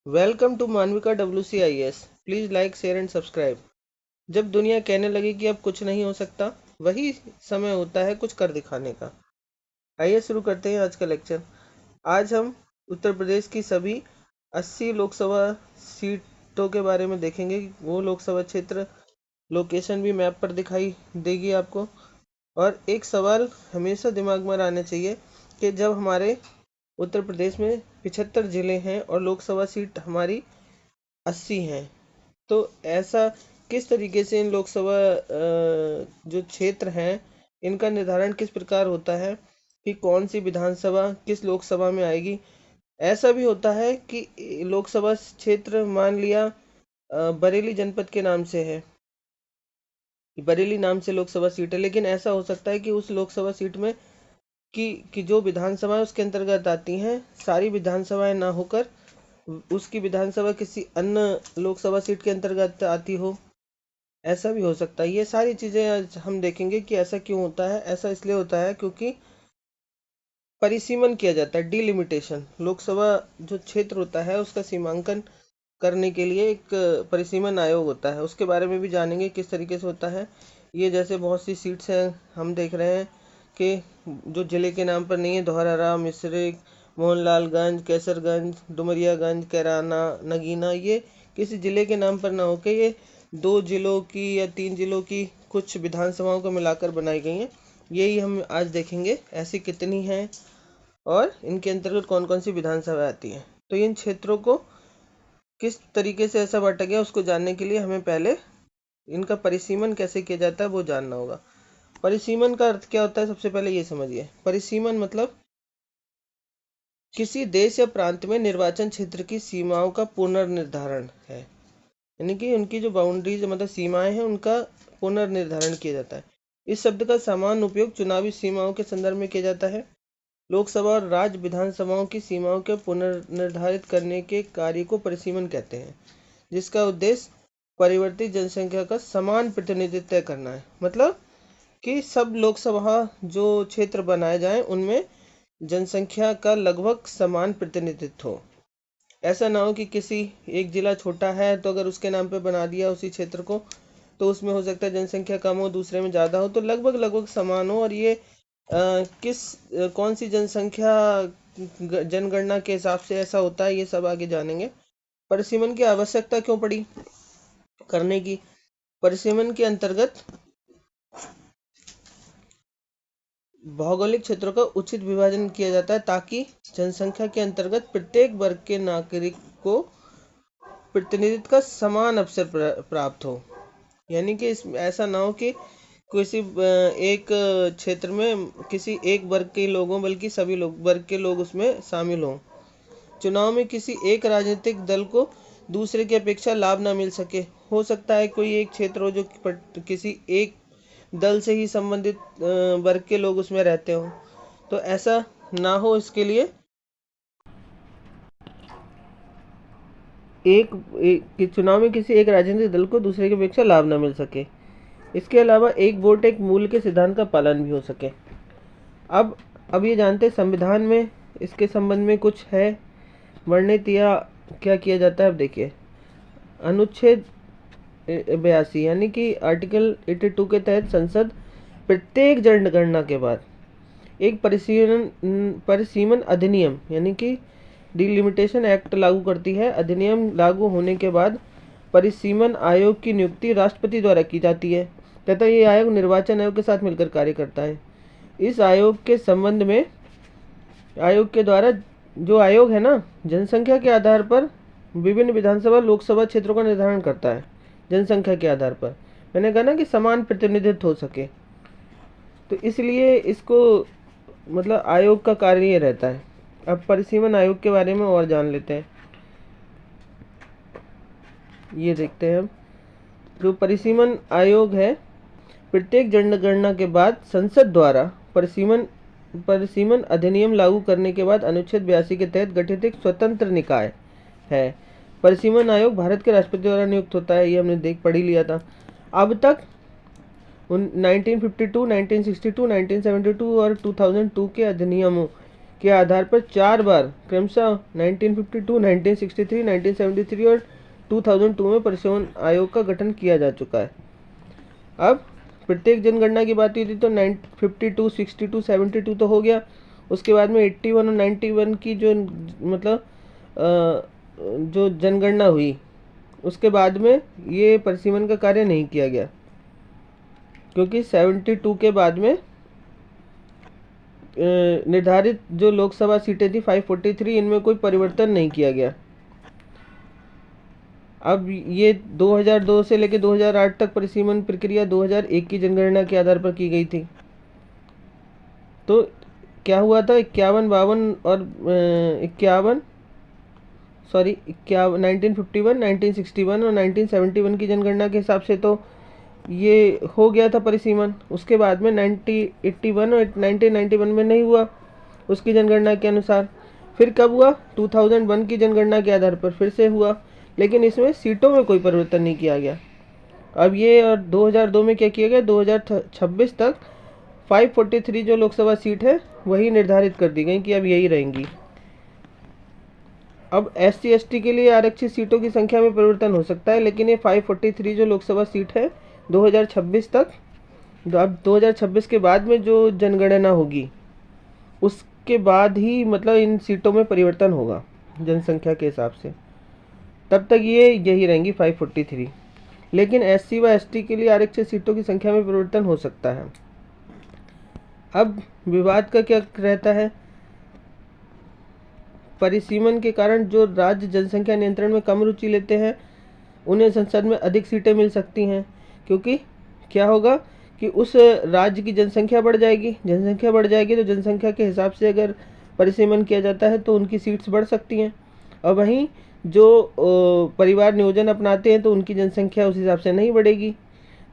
Welcome to Manvika WCIS। Please like share and subscribe. जब दुनिया कहने लगे कि अब कुछ नहीं हो सकता, वही समय होता है कुछ कर दिखाने का। आइए शुरू करते हैं आज का लेक्चर। आज हम उत्तर प्रदेश की सभी 80 लोकसभा सीटों के बारे में देखेंगे। वो लोकसभा क्षेत्र लोकेशन भी मैप पर दिखाई देगी आपको। और एक सवाल हमेशा दिमाग में रहना चाहिए कि जब हमारे उत्तर प्रदेश में 75 जिले हैं और लोकसभा सीट हमारी 80 हैं, तो ऐसा किस तरीके से इन लोकसभा जो क्षेत्र हैं, इनका निर्धारण किस प्रकार होता है कि कौन सी विधानसभा किस लोकसभा में आएगी। ऐसा भी होता है कि लोकसभा क्षेत्र मान लिया बरेली जनपद के नाम से है, बरेली नाम से लोकसभा सीट है, लेकिन ऐसा हो सकता है कि उस लोकसभा सीट में कि जो विधानसभाएं उसके अंतर्गत आती हैं, सारी विधानसभाएं ना होकर उसकी विधानसभा किसी अन्य लोकसभा सीट के अंतर्गत आती हो। ऐसा भी हो सकता है। ये सारी चीज़ें आज हम देखेंगे कि ऐसा क्यों होता है। ऐसा इसलिए होता है क्योंकि परिसीमन किया जाता है, डिलिमिटेशन। लोकसभा जो क्षेत्र होता है उसका सीमांकन करने के लिए एक परिसीमन आयोग होता है। उसके बारे में भी जानेंगे किस तरीके से होता है। ये जैसे बहुत सी सीट्स हैं, हम देख रहे हैं कि जो जिले के नाम पर नहीं है, धौरहरा, मिश्रिख, मोहनलालगंज, केसरगंज, डुमरियागंज, कैराना, नगीना, ये किसी जिले के नाम पर ना होकर ये 2 जिलों की या 3 जिलों की कुछ विधानसभाओं को मिलाकर बनाई गई हैं। यही हम आज देखेंगे, ऐसी कितनी हैं और इनके अंतर्गत कौन कौन सी विधानसभा आती हैं। तो इन क्षेत्रों को किस तरीके से ऐसा बांटा गया, उसको जानने के लिए हमें पहले इनका परिसीमन कैसे किया जाता है वो जानना होगा। परिसीमन का अर्थ क्या होता है, सबसे पहले ये समझिए। परिसीमन मतलब किसी देश या प्रांत में निर्वाचन क्षेत्र की सीमाओं का पुनर्निर्धारण है। यानी कि उनकी जो बाउंड्रीज मतलब सीमाएं हैं, उनका पुनर्निर्धारण किया जाता है। इस शब्द का सामान्य उपयोग चुनावी सीमाओं के संदर्भ में किया जाता है। लोकसभा और राज्य विधानसभाओं की सीमाओं के पुनर्निर्धारित करने के कार्य को परिसीमन कहते हैं, जिसका उद्देश्य परिवर्तित जनसंख्या का समान प्रतिनिधित्व करना है। मतलब कि सब लोकसभा जो क्षेत्र बनाए जाएं, उनमें जनसंख्या का लगभग समान प्रतिनिधित्व हो। ऐसा ना हो कि किसी एक जिला छोटा है तो अगर उसके नाम पे बना दिया उसी क्षेत्र को, तो उसमें हो सकता है जनसंख्या कम हो, दूसरे में ज़्यादा हो, तो लगभग लगभग समान हो। और ये कौन सी जनसंख्या जनगणना के हिसाब से ऐसा होता है, ये सब आगे जानेंगे। परिसीमन की आवश्यकता क्यों पड़ी करने की। परिसीमन के अंतर्गत भौगोलिक क्षेत्रों का उचित विभाजन किया जाता है ताकि जनसंख्या के अंतर्गत प्रत्येक वर्ग के नागरिक को प्रतिनिधित्व का समान अवसर प्राप्त हो। यानी कि ऐसा ना हो कि किसी एक क्षेत्र में किसी एक वर्ग के लोगों बल्कि सभी लोग वर्ग के लोग उसमें शामिल हों। चुनाव में किसी एक राजनीतिक दल को दूसरे की अपेक्षा लाभ ना मिल सके। हो सकता है कोई एक क्षेत्र हो जो किसी एक दल से ही संबंधित वर्ग के लोग उसमें रहते हों, तो ऐसा ना हो, इसके लिए कि चुनाव में किसी एक राजनीतिक दल को दूसरे की अपेक्षा लाभ न मिल सके। इसके अलावा एक वोट एक मूल्य के सिद्धांत का पालन भी हो सके। अब ये जानते हैं संविधान में इसके संबंध में कुछ है वर्णित या क्या किया जाता है। अब देखिए, अनुच्छेद 82 यानी कि आर्टिकल 82 के तहत संसद प्रत्येक जनगणना के बाद एक परिसीमन अधिनियम यानी कि डिलिमिटेशन एक्ट लागू करती है। अधिनियम लागू होने के बाद परिसीमन आयोग की नियुक्ति राष्ट्रपति द्वारा की जाती है तथा ये आयोग निर्वाचन आयोग के साथ मिलकर कार्य करता है। इस आयोग के संबंध में आयोग के द्वारा जो आयोग है ना, जनसंख्या के आधार पर विभिन्न विधानसभा लोकसभा क्षेत्रों का निर्धारण करता है। जनसंख्या के आधार पर मैंने कहा ना कि समान प्रतिनिधित्व हो सके, तो इसलिए इसको मतलब आयोग का कार्य ये रहता है। अब परिसीमन आयोग के बारे में और जान लेते हैं। ये देखते हैं हम, जो परिसीमन आयोग है, प्रत्येक जनगणना के बाद संसद द्वारा परिसीमन अधिनियम लागू करने के बाद अनुच्छेद 82 के तहत गठित एक स्वतंत्र निकाय है। परिसीमन आयोग भारत के राष्ट्रपति द्वारा नियुक्त होता है। ये हमने पढ़ ही लिया था। अब तक 1952, 1962, 1972 और 2002 के अधिनियमों के आधार पर 4 बार क्रमशः 1952, 1963, 1973 और 2002 में परिसीमन आयोग का गठन किया जा चुका है। अब प्रत्येक जनगणना की बात हुई थी तो 52, 62, 72 तो हो गया। उसके बाद में 81 और 91 की जो मतलब जो जनगणना हुई, उसके बाद में ये परिसीमन का कार्य नहीं किया गया, क्योंकि 72 के बाद में निर्धारित जो लोकसभा सीटें थी 543, इनमें कोई परिवर्तन नहीं किया गया। अब ये 2002 से लेकर 2008 तक परिसीमन प्रक्रिया 2001 की जनगणना के आधार पर की गई थी। तो क्या हुआ था, 51, 52 और 1951, 1961 और 1971 की जनगणना के हिसाब से तो ये हो गया था परिसीमन। उसके बाद में 1981 और 1991 में नहीं हुआ उसकी जनगणना के अनुसार। फिर कब हुआ, 2001 की जनगणना के आधार पर फिर से हुआ, लेकिन इसमें सीटों में कोई परिवर्तन नहीं किया गया। अब ये और 2002 में क्या किया गया, 2026 तक 543 जो लोकसभा सीट है वही निर्धारित कर दी गई कि अब यही रहेंगी। अब SC ST के लिए आरक्षित सीटों की संख्या में परिवर्तन हो सकता है, लेकिन ये 543 जो लोकसभा सीट है 2026 तक, अब 2026 के बाद में जो जनगणना होगी उसके बाद ही मतलब इन सीटों में परिवर्तन होगा जनसंख्या के हिसाब से। तब तक ये यही रहेंगी 543, लेकिन SC व ST के लिए आरक्षित सीटों की संख्या में परिवर्तन हो सकता है। अब विवाद का क्या रहता है, परिसीमन के कारण जो राज्य जनसंख्या नियंत्रण में कम रुचि लेते हैं उन्हें संसद में अधिक सीटें मिल सकती हैं, क्योंकि क्या होगा कि उस राज्य की जनसंख्या बढ़ जाएगी तो जनसंख्या के हिसाब से अगर परिसीमन किया जाता है तो उनकी सीट्स बढ़ सकती हैं। और वहीं जो परिवार नियोजन अपनाते हैं तो उनकी जनसंख्या उस हिसाब से नहीं बढ़ेगी,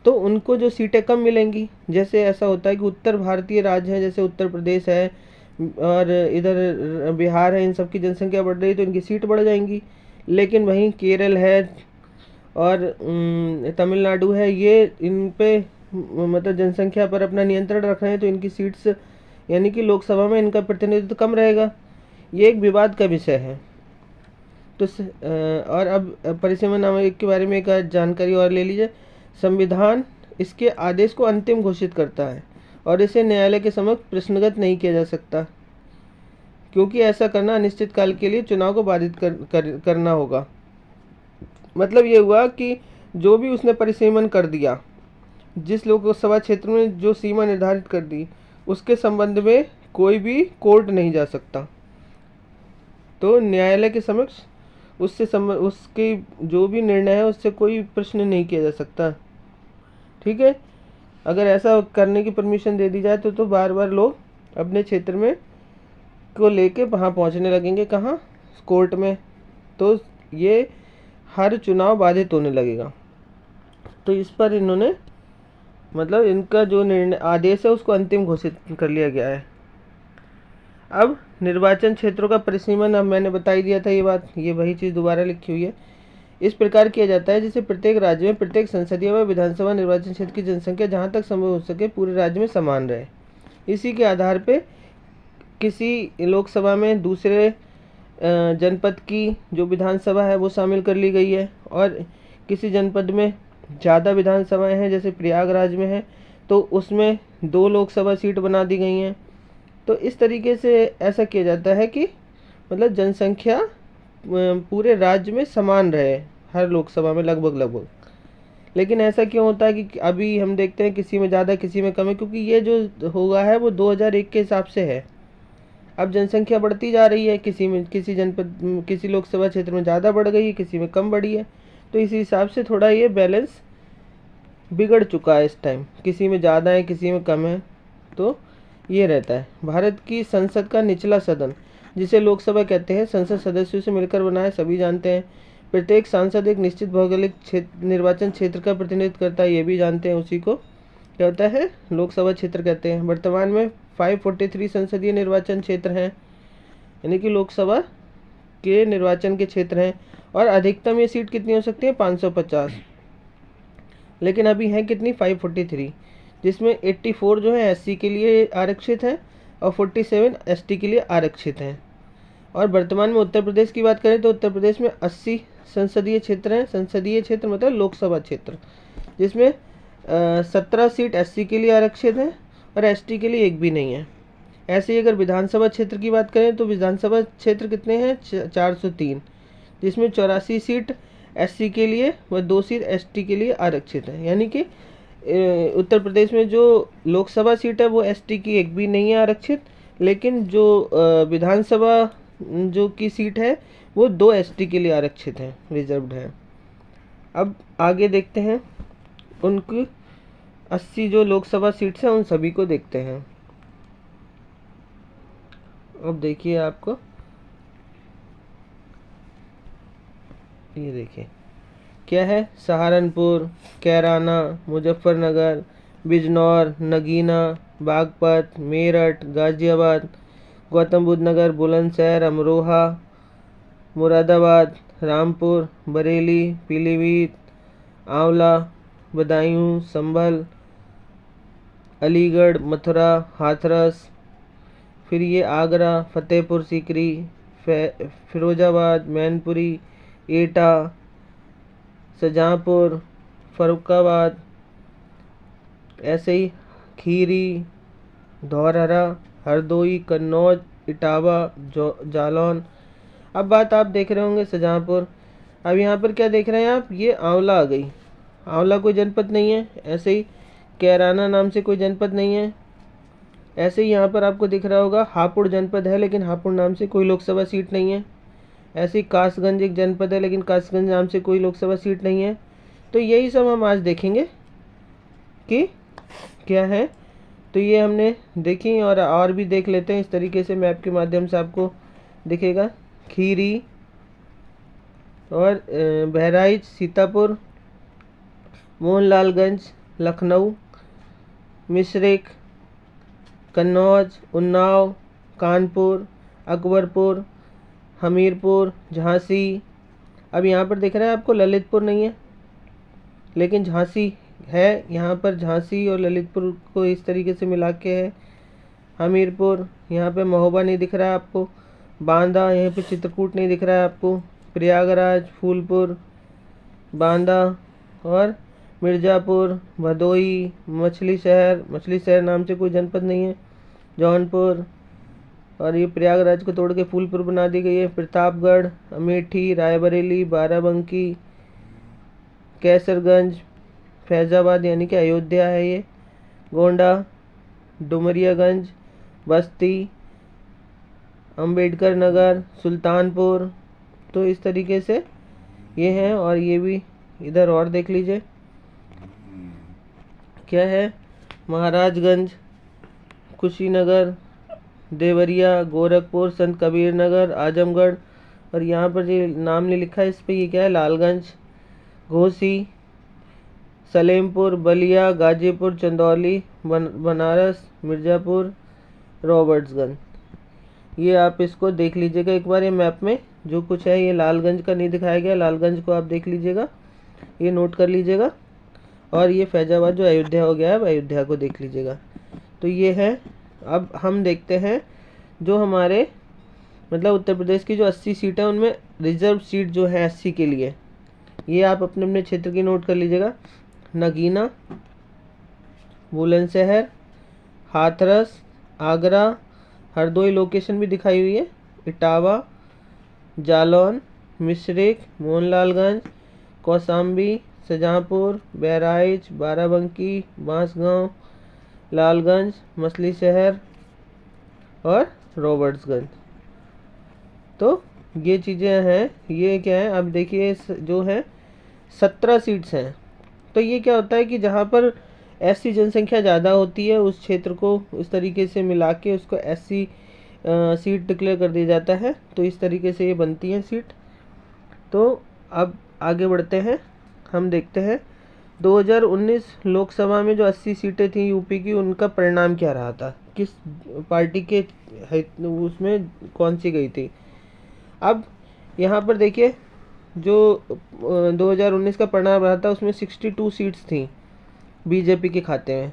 तो उनको जो सीटें कम मिलेंगी। जैसे ऐसा होता है कि उत्तर भारतीय राज्य हैं, जैसे उत्तर प्रदेश है और इधर बिहार है, इन सब की जनसंख्या बढ़ रही है तो इनकी सीट बढ़ जाएंगी। लेकिन वहीं केरल है और तमिलनाडु है, ये इन पे मतलब जनसंख्या पर अपना नियंत्रण रख रहे हैं तो इनकी सीट्स यानी कि लोकसभा में इनका प्रतिनिधित्व कम रहेगा। ये एक विवाद का विषय है। तो और अब परिसीमन आयोग के बारे में एक जानकारी और ले लीजिए। संविधान इसके आदेश को अंतिम घोषित करता है और इसे न्यायालय के समक्ष प्रश्नगत नहीं किया जा सकता, क्योंकि ऐसा करना अनिश्चित काल के लिए चुनाव को बाधित करना होगा। मतलब ये हुआ कि जो भी उसने परिसीमन कर दिया, जिस लोकसभा क्षेत्र में जो सीमा निर्धारित कर दी, उसके संबंध में कोई भी कोर्ट नहीं जा सकता। तो न्यायालय के समक्ष उसके जो भी निर्णय है उससे कोई प्रश्न नहीं किया जा सकता। ठीक है, अगर ऐसा करने की परमिशन दे दी जाए तो बार बार लोग अपने क्षेत्र में को लेके वहाँ पहुँचने लगेंगे, कहाँ, कोर्ट में। तो ये हर चुनाव बाधित होने लगेगा। तो इस पर इन्होंने मतलब इनका जो निर्णय आदेश है उसको अंतिम घोषित कर लिया गया है। अब निर्वाचन क्षेत्रों का परिसीमन, अब मैंने बता ही दिया था ये बात, ये वही चीज़ दोबारा लिखी हुई है। इस प्रकार किया जाता है जिससे प्रत्येक राज्य में प्रत्येक संसदीय व विधानसभा निर्वाचन क्षेत्र की जनसंख्या जहाँ तक संभव हो सके पूरे राज्य में समान रहे। इसी के आधार पे किसी लोकसभा में दूसरे जनपद की जो विधानसभा है वो शामिल कर ली गई है, और किसी जनपद में ज़्यादा विधानसभाएं हैं, जैसे प्रयागराज में है तो उसमें 2 लोकसभा सीट बना दी गई हैं। तो इस तरीके से ऐसा किया जाता है कि मतलब जनसंख्या पूरे राज्य में समान रहे हर लोकसभा में लगभग। लेकिन ऐसा क्यों होता है कि अभी हम देखते हैं किसी में ज़्यादा किसी में कम है, क्योंकि ये जो होगा है वो 2001 के हिसाब से है। अब जनसंख्या बढ़ती जा रही है, किसी जनपद किसी लोकसभा क्षेत्र में ज़्यादा बढ़ गई है, किसी में कम बढ़ी है। तो इस हिसाब से थोड़ा ये बैलेंस बिगड़ चुका है इस टाइम, किसी में ज़्यादा है किसी में कम है। तो ये रहता है। भारत की संसद का निचला सदन, जिसे लोकसभा कहते हैं, संसद सदस्यों से मिलकर बना है, सभी जानते हैं। प्रत्येक सांसद एक निश्चित भौगोलिक निर्वाचन क्षेत्र का प्रतिनिधित्व करता है, ये भी जानते हैं। उसी को क्या होता है, लोकसभा क्षेत्र कहते हैं। वर्तमान में 543 संसदीय निर्वाचन क्षेत्र हैं, यानी कि लोकसभा के निर्वाचन के क्षेत्र हैं, और अधिकतम ये सीट कितनी हो सकती है, 550। लेकिन अभी हैं कितनी, 543, जिसमें 84 जो है SC के लिए आरक्षित है और 47 एसटी के लिए आरक्षित हैं। और वर्तमान में उत्तर प्रदेश की बात करें तो उत्तर प्रदेश में 80 संसदीय क्षेत्र हैं। संसदीय क्षेत्र मतलब लोकसभा क्षेत्र, जिसमें 17 सीट एससी के लिए आरक्षित हैं और एसटी के लिए एक भी नहीं है। ऐसे ही अगर विधानसभा क्षेत्र की बात करें तो विधानसभा क्षेत्र कितने हैं, 403, जिसमें 84 सीट एससी के लिए व 2 सीट एसटी के लिए आरक्षित है। यानी कि उत्तर प्रदेश में जो लोकसभा सीट है वो एसटी की एक भी नहीं है आरक्षित, लेकिन जो विधानसभा जो की सीट है वो 2 एसटी के लिए आरक्षित है, रिजर्व्ड है। अब आगे देखते हैं उनकी 80 जो लोकसभा सीट्स हैं उन सभी को देखते हैं। अब देखिए आपको ये देखिए क्या है, सहारनपुर, कैराना, मुजफ्फरनगर, बिजनौर, नगीना, बागपत, मेरठ, गाजियाबाद, गौतम बुद्ध नगर, बुलंदशहर, अमरोहा, मुरादाबाद, रामपुर, बरेली, पीलीभीत, आंवला, बदायूं, संभल, अलीगढ़, मथुरा, हाथरस, फिर ये आगरा, फतेहपुर सीकरी, फिरोजाबाद, मैनपुरी, एटा, शाहजहाँपुर, फर्रुखाबाद, ऐसे ही खीरी, धौरहरा, हरदोई, कन्नौज, इटावा, जालौन। अब बात आप देख रहे होंगे शाहजहाँपुर। अब यहाँ पर क्या देख रहे हैं आप, ये आंवला आ गई। आंवला कोई जनपद नहीं है। ऐसे ही कैराना नाम से कोई जनपद नहीं है। ऐसे ही यहाँ पर आपको दिख रहा होगा हापुड़ जनपद है, लेकिन हापुड़ नाम से कोई लोकसभा सीट नहीं है। ऐसे ही कासगंज एक जनपद है, लेकिन कासगंज नाम से कोई लोकसभा सीट नहीं है। तो यही सब हम आज देखेंगे कि क्या है। तो ये हमने देखी और भी देख लेते हैं। इस तरीके से मैप के माध्यम से आपको दिखेगा। खीरी और बहराइच, सीतापुर, मोहनलालगंज, लखनऊ, मिश्रिख, कन्नौज, उन्नाव, कानपुर, अकबरपुर, हमीरपुर, झांसी। अब यहाँ पर दिख रहा है आपको ललितपुर नहीं है, लेकिन झांसी है। यहाँ पर झांसी और ललितपुर को इस तरीके से मिला के है। हमीरपुर, यहाँ पे महोबा नहीं दिख रहा है आपको। बांदा, यहाँ पे चित्रकूट नहीं दिख रहा है आपको। प्रयागराज, फूलपुर, बांदा और मिर्ज़ापुर, भदोई, मछली शहर नाम से कोई जनपद नहीं है, जौनपुर, और ये प्रयागराज को तोड़ के फूलपुर बना दी गई है। प्रतापगढ़, अमेठी, रायबरेली, बाराबंकी, कैसरगंज, फैज़ाबाद यानी कि अयोध्या है ये, गोंडा, डुमरियागंज, बस्ती, अंबेडकर नगर, सुल्तानपुर। तो इस तरीके से ये हैं। और ये भी इधर और देख लीजिए क्या है, महाराजगंज, कुशीनगर, देवरिया, गोरखपुर, संत कबीर नगर, आजमगढ़, और यहाँ पर जो नाम नहीं लिखा है इस पर, ये क्या है, लालगंज, घोसी, सलेमपुर, बलिया, गाजीपुर, चंदौली, बनारस, मिर्ज़ापुर, रॉबर्ट्सगंज। ये आप इसको देख लीजिएगा एक बार। ये मैप में जो कुछ है, ये लालगंज का नहीं दिखाया गया, लालगंज को आप देख लीजिएगा, ये नोट कर लीजिएगा। और ये फैज़ाबाद जो अयोध्या हो गया है, अब अयोध्या को देख लीजिएगा। तो ये है। अब हम देखते हैं जो हमारे मतलब उत्तर प्रदेश की जो 80 सीट है उनमें रिजर्व सीट जो है एससी के लिए, ये आप अपने अपने क्षेत्र की नोट कर लीजिएगा। नगीना, बुलंदशहर, हाथरस, आगरा, हरदोई लोकेशन भी दिखाई हुई है, इटावा, जालौन, मिश्रिख, मोहनलालगंज, कौशाम्बी, शाहजहाँपुर, बहराइच, बाराबंकी, बांसगांव, लालगंज, मछली शहर और रॉबर्ट्सगंज। तो ये चीज़ें हैं। ये क्या है, अब देखिए जो है 17 सीट्स हैं। तो ये क्या होता है कि जहाँ पर एससी जनसंख्या ज़्यादा होती है उस क्षेत्र को इस तरीके से मिला के उसको एससी सीट डिक्लेयर कर दिया जाता है। तो इस तरीके से ये बनती है सीट। तो अब आगे बढ़ते हैं, हम देखते हैं 2019 लोकसभा में जो 80 सीटें थी यूपी की, उनका परिणाम क्या रहा था, किस पार्टी के उसमें कौन सी गई थी। अब यहाँ पर देखिए जो 2019 का परिणाम रहा था उसमें 62 सीट्स थी बीजेपी के खाते में,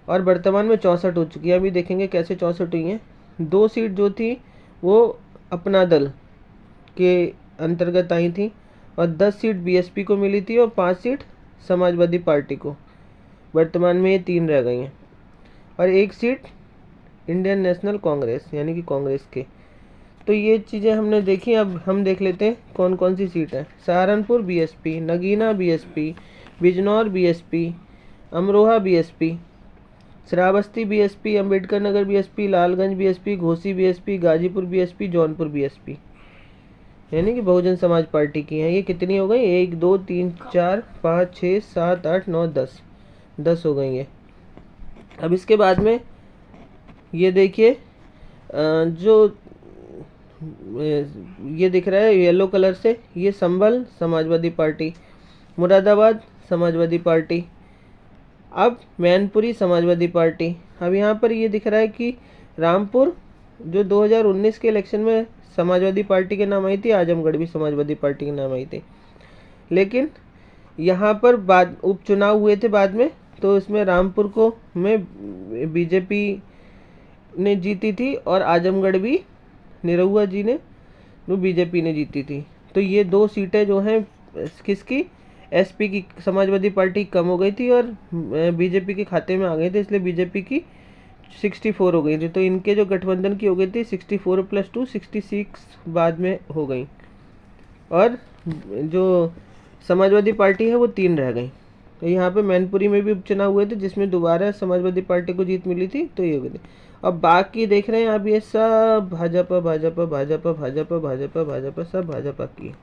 और वर्तमान में 64 हो चुकी है। अभी देखेंगे कैसे 64 हुई हैं। 2 सीट जो थी वो अपना दल के अंतर्गत आई थी और 10 सीट बीएसपी को मिली थी और 5 सीट समाजवादी पार्टी को। वर्तमान में ये 3 रह गई हैं और 1 सीट इंडियन नेशनल कांग्रेस यानी कि कांग्रेस के। तो ये चीज़ें हमने देखी। अब हम देख लेते हैं कौन कौन सी सीट है। Saharanpur BSP, Nagina BSP, Bijnor BSP, Amroha BSP, Shravasti BSP, Ambedkar Nagar BSP, Lalganj BSP, Ghosi BSP, Ghazipur BSP, Jaunpur BSP यानी कि बहुजन समाज पार्टी की हैं। ये कितनी हो गई? 1 2 3 4 5 6 7 8 9 10 हो गई है। अब इसके बाद में ये देखिए जो ये दिख रहा है येलो कलर से, ये संभल समाजवादी पार्टी, मुरादाबाद समाजवादी पार्टी, अब मैनपुरी समाजवादी पार्टी। अब यहाँ पर ये दिख रहा है कि रामपुर जो 2019 के इलेक्शन में समाजवादी पार्टी के नाम आई थी, आजमगढ़ भी समाजवादी पार्टी के नाम आई थी। लेकिन यहाँ पर बाद उपचुनाव हुए थे बाद में, तो इसमें रामपुर को में बीजेपी ने जीती थी और आजमगढ़ भी निरहुआ जी ने वो बीजेपी ने जीती थी। तो ये 2 सीटें जो हैं किसकी? एसपी की समाजवादी पार्टी कम हो गई थी और बीजेपी के खाते में आ गई थी, इसलिए बीजेपी की 64 हो गई थी। तो इनके जो गठबंधन की हो गई थी 64 + 2 66 बाद में हो गई और जो समाजवादी पार्टी है वो 3 रह गई। तो यहाँ पे मैनपुरी में भी उपचुनाव हुए थे जिसमें दोबारा समाजवादी पार्टी को जीत मिली थी, तो ये हो गई थी। अब बाकी देख रहे हैं आप, ये सब भाजपा भाजपा भाजपा भाजपा भाजपा भाजपा सब भाजपा की।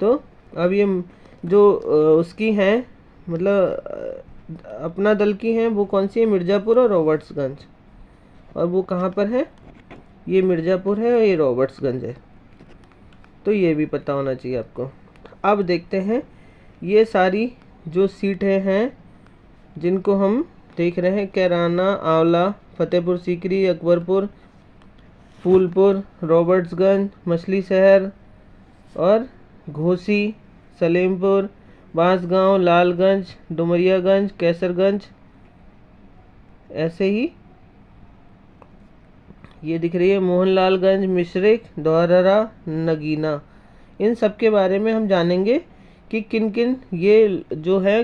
तो अब ये जो उसकी हैं मतलब अपना दल की हैं वो कौन सी है? मिर्ज़ापुर और रॉबर्ट्सगंज। और वो कहाँ पर है? ये मिर्ज़ापुर है और ये रॉबर्ट्सगंज है। तो ये भी पता होना चाहिए आपको। अब देखते हैं ये सारी जो सीटें हैं जिनको हम देख रहे हैं, कैराना, आंवला, फतेहपुर सीकरी, अकबरपुर, फूलपुर, रॉबर्ट्सगंज, मछली शहर और घोसी, सलेमपुर, बांसगांव, लालगंज, डुमरियागंज, कैसरगंज, ऐसे ही ये दिख रही है मोहनलालगंज, मिश्रिक, दोहरा, नगीना। इन सब के बारे में हम जानेंगे कि किन किन ये जो है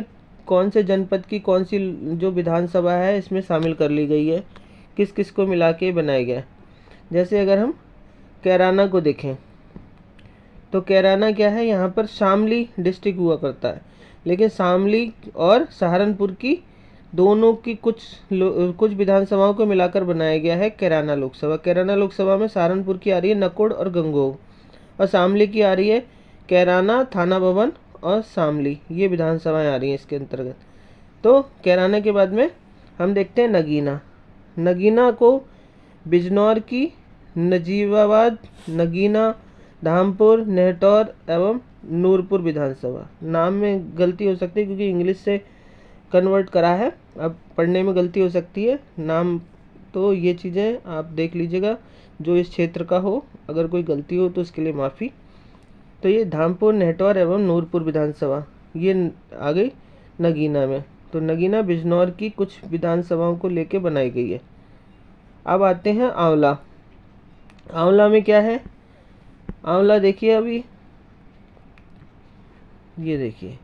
कौन से जनपद की कौन सी जो विधानसभा है इसमें शामिल कर ली गई है, किस किस को मिला के बनाया गया। जैसे अगर हम कैराना को देखें तो कैराना क्या है? यहाँ पर शामली डिस्ट्रिक्ट हुआ करता है, लेकिन शामली और सहारनपुर की दोनों की कुछ विधानसभाओं को मिलाकर बनाया गया है कैराना लोकसभा। कैराना लोकसभा में सहारनपुर की आ रही है नकुड़ और गंगोह और शामली की आ रही है कैराना, थाना भवन और शामली। ये विधानसभाएं आ रही हैं इसके अंतर्गत। तो कैराना के बाद में हम देखते हैं नगीना। नगीना को बिजनौर की नजीबाबाद, नगीना, धामपुर, नेहटौर एवं नूरपुर विधानसभा। नाम में गलती हो सकती है क्योंकि इंग्लिश से कन्वर्ट करा है, अब पढ़ने में गलती हो सकती है नाम। तो ये चीज़ें आप देख लीजिएगा जो इस क्षेत्र का हो, अगर कोई गलती हो तो उसके लिए माफ़ी। तो ये धामपुर, नेहटौर एवं नूरपुर विधानसभा ये आ गई नगीना में। तो नगीना बिजनौर की कुछ विधानसभाओं को लेके बनाई गई है। अब आते हैं आंवला। आंवला में क्या है? आंवला देखिए, अभी ये देखिए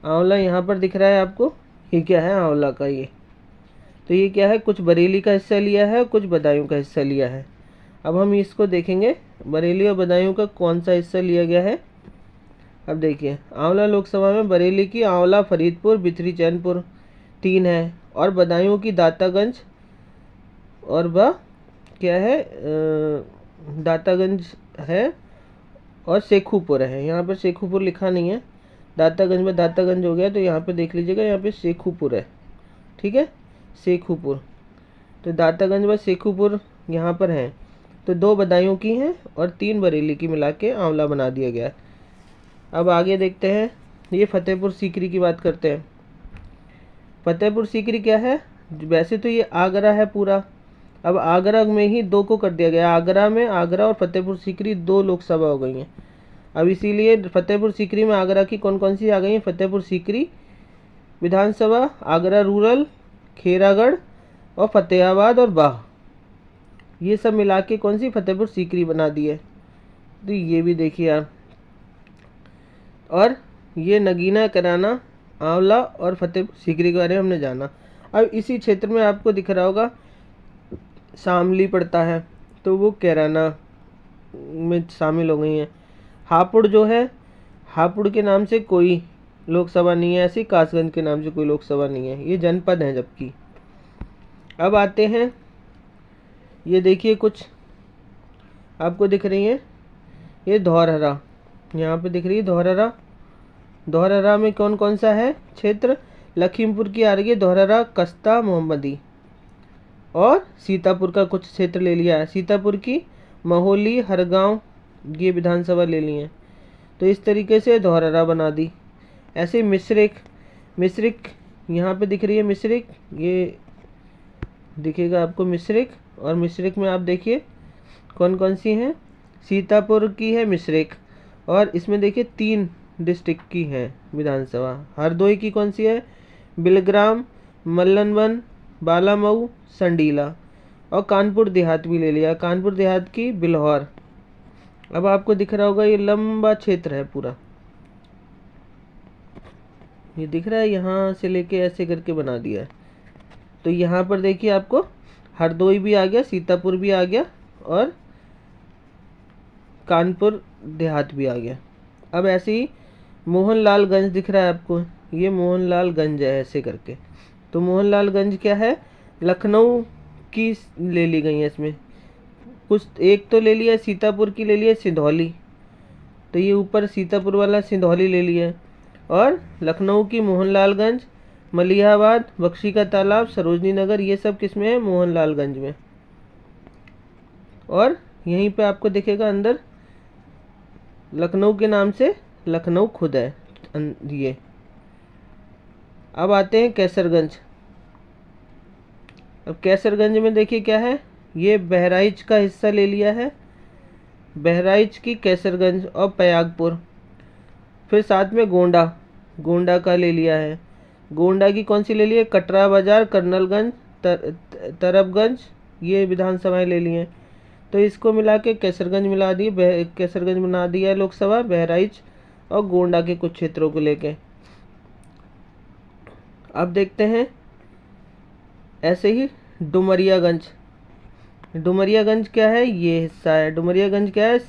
आंवला यहाँ पर दिख रहा है आपको। ये क्या है? आंवला का ये, तो ये क्या है? कुछ बरेली का हिस्सा लिया है, कुछ बदायूं का हिस्सा लिया है। अब हम इसको देखेंगे बरेली और बदायूं का कौन सा हिस्सा लिया गया है। अब देखिए आंवला लोकसभा में बरेली की आंवला, फरीदपुर, बिथरी, चैनपुर 3 है और बदायूं की दातागंज और क्या है दातागंज है और शेखूपुर है। यहाँ पर शेखूपुर लिखा नहीं है, दातागंज में दातागंज हो गया, तो यहाँ पे देख लीजिएगा यहाँ पे शेखूपुर है। ठीक है, शेखूपुर। तो दातागंज व शेखूपुर यहाँ पर हैं। तो 2 बदायूं की हैं और 3 बरेली की मिला के आंवला बना दिया गया। अब आगे देखते हैं, ये फतेहपुर सीकरी की बात करते हैं। फतेहपुर सीकरी क्या है? वैसे तो ये आगरा है पूरा, अब आगरा में ही 2 को कर दिया गया। आगरा में आगरा और फतेहपुर सीकरी 2 लोकसभा हो गई हैं। अब इसीलिए फतेहपुर सीकरी में आगरा की कौन कौन सी आ गई हैं? फतेहपुर सीकरी विधानसभा, आगरा रूरल, खेरागढ़ और फतेहाबाद और बाह, ये सब मिला के कौन सी फतेहपुर सीकरी बना दी है। तो ये भी देखिए आप। और ये नगीना, कराना, आंवला और फतेहपुर सीकरी के बारे में हमने जाना। अब इसी क्षेत्र में आपको दिख रहा होगा शामली पड़ता है, तो वो कैराना में शामिल हो गई हैं। हापुड़ जो है, हापुड़ के नाम से कोई लोकसभा नहीं है, ऐसी कासगंज के नाम से कोई लोकसभा नहीं है, ये जनपद हैं जबकि। अब आते हैं, ये देखिए कुछ आपको दिख रही है, ये धौरहरा, यहाँ पे दिख रही है धौरहरा। धौरहरा में कौन कौन सा है क्षेत्र? लखीमपुर की आ रही है धौरहरा, कस्ता, मोहम्मदी और सीतापुर का कुछ क्षेत्र ले लिया है। सीतापुर की महोली, हरगांव, ये विधानसभा ले ली है। तो इस तरीके से धौरहरा बना दी। ऐसे मिश्रिक, मिश्रिक यहाँ पे दिख रही है मिश्रिक, ये दिखेगा आपको मिश्रिक। और मिश्रिक में आप देखिए कौन कौन सी हैं। सीतापुर की है मिश्रिक, और इसमें देखिए 3 डिस्ट्रिक्ट की है विधानसभा। हरदोई की कौन सी है? बिलग्राम, मल्लनवन, बालामऊ, संडीला। और कानपुर देहात भी ले लिया, कानपुर देहात की बिल्हौर। अब आपको दिख रहा होगा ये लंबा क्षेत्र है पूरा, ये दिख रहा है, यहाँ से लेके ऐसे करके बना दिया है। तो यहाँ पर देखिए आपको हरदोई भी आ गया, सीतापुर भी आ गया और कानपुर देहात भी आ गया। अब ऐसे ही मोहनलालगंज दिख रहा है आपको, ये मोहनलालगंज है ऐसे करके। तो मोहनलालगंज क्या है? लखनऊ की ले ली गई है इसमें कुछ, एक तो ले लिया सीतापुर की, ले लिया सिंधौली, तो ये ऊपर सीतापुर वाला सिंधौली ले लिया। और लखनऊ की मोहनलालगंज, मलिहाबाद, बख्शी का तालाब, सरोजनी नगर, ये सब किस में है? मोहनलालगंज में। और यहीं पे आपको दिखेगा अंदर लखनऊ के नाम से लखनऊ खुद है ये। अब आते हैं कैसरगंज। अब कैसरगंज में देखिए क्या है, ये बहराइच का हिस्सा ले लिया है, बहराइच की कैसरगंज और प्रयागपुर। फिर साथ में गोंडा, गोंडा का ले लिया है। गोंडा की कौन सी ले ली है? कटरा बाजार, कर्नलगंज, तरबगंज, ये विधानसभाएं ले ली हैं। तो इसको मिला के कैसरगंज मिला दी, कैसरगंज बना दिया है लोकसभा, बहराइच और गोंडा के कुछ क्षेत्रों को लेके। अब देखते हैं ऐसे ही डुमरियागंज। डुमरियागंज क्या है? ये हिस्सा है। डुमरियागंज क्या है?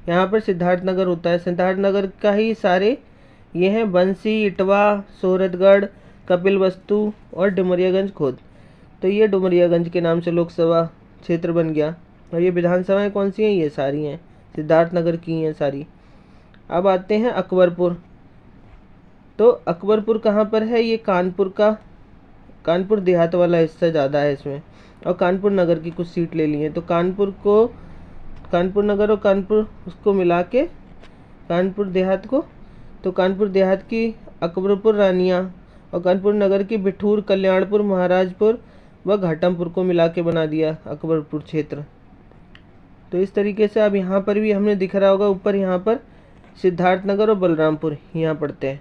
यहाँ पर सिद्धार्थनगर होता है, सिद्धार्थनगर का ही सारे ये हैं, बंसी, इटवा, सोहरतगढ़, कपिलवस्तु और डुमरियागंज खुद। तो ये डुमरियागंज के नाम से लोकसभा क्षेत्र बन गया। और ये विधानसभाएं कौन सी हैं? ये सारी हैं, सिद्धार्थनगर की हैं सारी। अब आते हैं अकबरपुर। तो अकबरपुर कहाँ पर है? ये कानपुर का, कानपुर देहात वाला हिस्सा ज़्यादा है इसमें, और कानपुर नगर की कुछ सीट ले ली हैं। तो कानपुर को, कानपुर नगर और कानपुर उसको मिला के कानपुर देहात को, तो कानपुर देहात की अकबरपुर, रानिया, और कानपुर नगर की बिठूर, कल्याणपुर, महाराजपुर व घाटमपुर को मिला के बना दिया अकबरपुर क्षेत्र। तो इस तरीके से अब यहाँ पर भी हमने दिख रहा होगा ऊपर, यहाँ पर सिद्धार्थनगर और बलरामपुर यहाँ पड़ते हैं।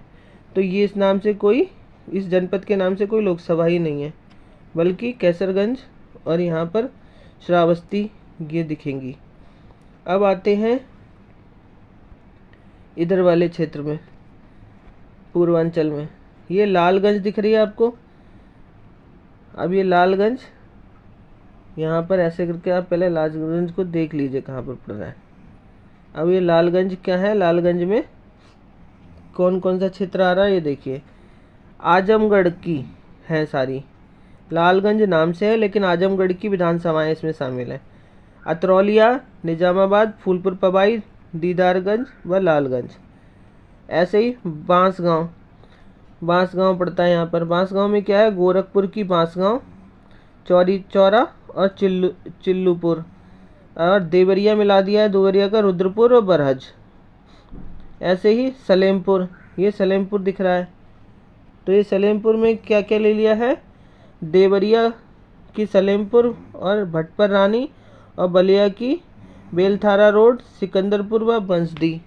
तो ये इस नाम से कोई, इस जनपद के नाम से कोई लोकसभा ही नहीं है, बल्कि कैसरगंज और यहाँ पर श्रावस्ती ये दिखेंगी। अब आते हैं इधर वाले क्षेत्र में, पूर्वांचल में, ये लालगंज दिख रही है आपको। अब ये लालगंज, यहाँ पर ऐसे करके आप पहले लालगंज को देख लीजिए कहाँ पर पड़ रहा है। अब ये लालगंज क्या है? लालगंज में कौन कौन सा क्षेत्र आ रहा है ये देखिए। आजमगढ़ की हैं सारी, लालगंज नाम से है लेकिन आजमगढ़ की विधानसभाएं इसमें शामिल हैं। अतरौलिया, निजामाबाद, फूलपुर पबाई, दीदारगंज व लालगंज। ऐसे ही बांसगांव, बांसगांव पड़ता है यहाँ पर। बांसगांव में क्या है? गोरखपुर की बांसगांव, चौरी चौरा और चिल्लूपुर, और देवरिया मिला दिया है, देवरिया का रुद्रपुर और बरहज। ऐसे ही सलेमपुर, ये सलेमपुर दिख रहा है। तो ये सलेमपुर में क्या क्या ले लिया है? देवरिया की सलेमपुर और भटपर रानी, और बलिया की बेलथारा रोड, सिकंदरपुर व बंसदी।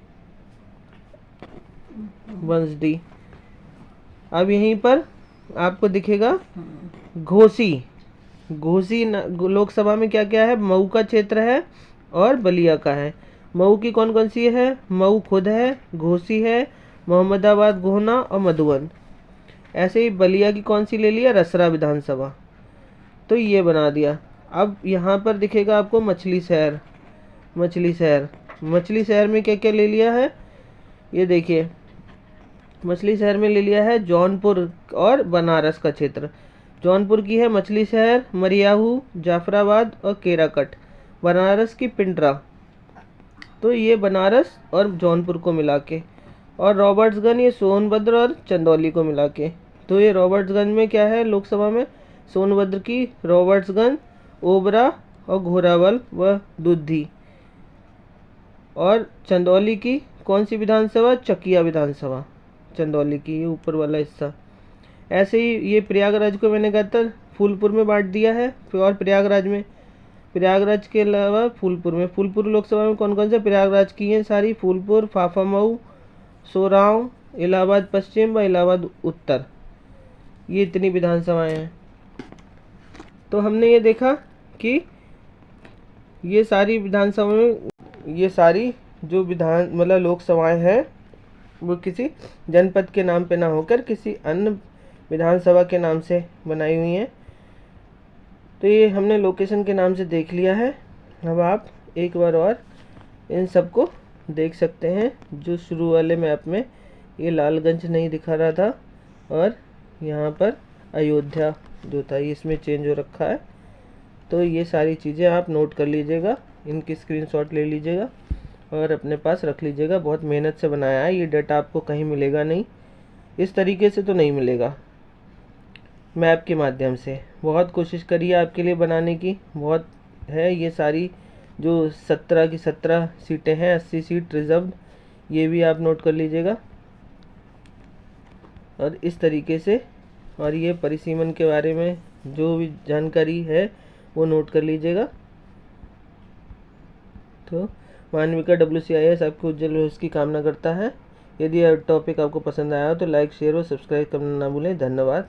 अब यहीं पर आपको दिखेगा घोसी। घोसी लोकसभा में क्या क्या है, मऊ का क्षेत्र है और बलिया का है। मऊ की कौन कौन सी है, मऊ खुद है, घोसी है, मोहम्मदाबाद, गोहना और मधुबन। ऐसे ही बलिया की कौन सी ले लिया, रसरा विधानसभा। तो ये बना दिया। अब यहाँ पर दिखेगा आपको मछली शहर। मछली शहर, मछली शहर में क्या क्या ले लिया है, ये देखिए। मछली शहर में ले लिया है जौनपुर और बनारस का क्षेत्र। जौनपुर की है मछली शहर, मरियाहू, जाफराबाद और केराकट। बनारस की पिंडरा। तो ये बनारस और जौनपुर को मिला के। और रॉबर्ट्सगंज ये सोनभद्र और चंदौली को मिला के। तो ये रॉबर्ट्सगंज में क्या है लोकसभा में, सोनभद्र की रॉबर्ट्सगंज, ओबरा और घोरावल व दुधी। और चंदौली की कौन सी विधानसभा, चकिया विधानसभा। चंदौली की ये ऊपर वाला हिस्सा। ऐसे ही ये प्रयागराज को मैंने कहा था फूलपुर में बांट दिया है। और प्रयागराज के अलावा फूलपुर में, फूलपुर लोकसभा में कौन कौन से, प्रयागराज की हैं सारी, फूलपुर, फाफामऊ, सोराव, इलाहाबाद पश्चिम व इलाहाबाद उत्तर। ये इतनी विधानसभाएं हैं। तो हमने ये देखा कि ये सारी विधानसभा में, ये सारी जो विधान मतलब लोकसभाएं हैं वो किसी जनपद के नाम पे ना होकर किसी अन्य विधानसभा के नाम से बनाई हुई हैं। तो ये हमने लोकेशन के नाम से देख लिया है। अब आप एक बार और इन सबको देख सकते हैं। जो शुरू वाले मैप में ये लालगंज नहीं दिखा रहा था और यहाँ पर अयोध्या जो था ये इसमें चेंज हो रखा है। तो ये सारी चीज़ें आप नोट कर लीजिएगा, इनकी स्क्रीनशॉट ले लीजिएगा और अपने पास रख लीजिएगा। बहुत मेहनत से बनाया है, ये डाटा आपको कहीं मिलेगा नहीं, इस तरीके से तो नहीं मिलेगा। मैप के माध्यम से बहुत कोशिश करिए आपके लिए बनाने की, बहुत है। ये सारी जो 17 की 17 सीटें हैं, 80 सीट रिजर्व, ये भी आप नोट कर लीजिएगा। और इस तरीके से, और ये परिसीमन के बारे में जो भी जानकारी है वो नोट कर लीजिएगा। तो मानविका WCIS आपको उज्जवल भविष्य की कामना करता है। यदि यह टॉपिक आपको पसंद आया हो तो लाइक, शेयर और सब्सक्राइब करना ना भूलें। धन्यवाद।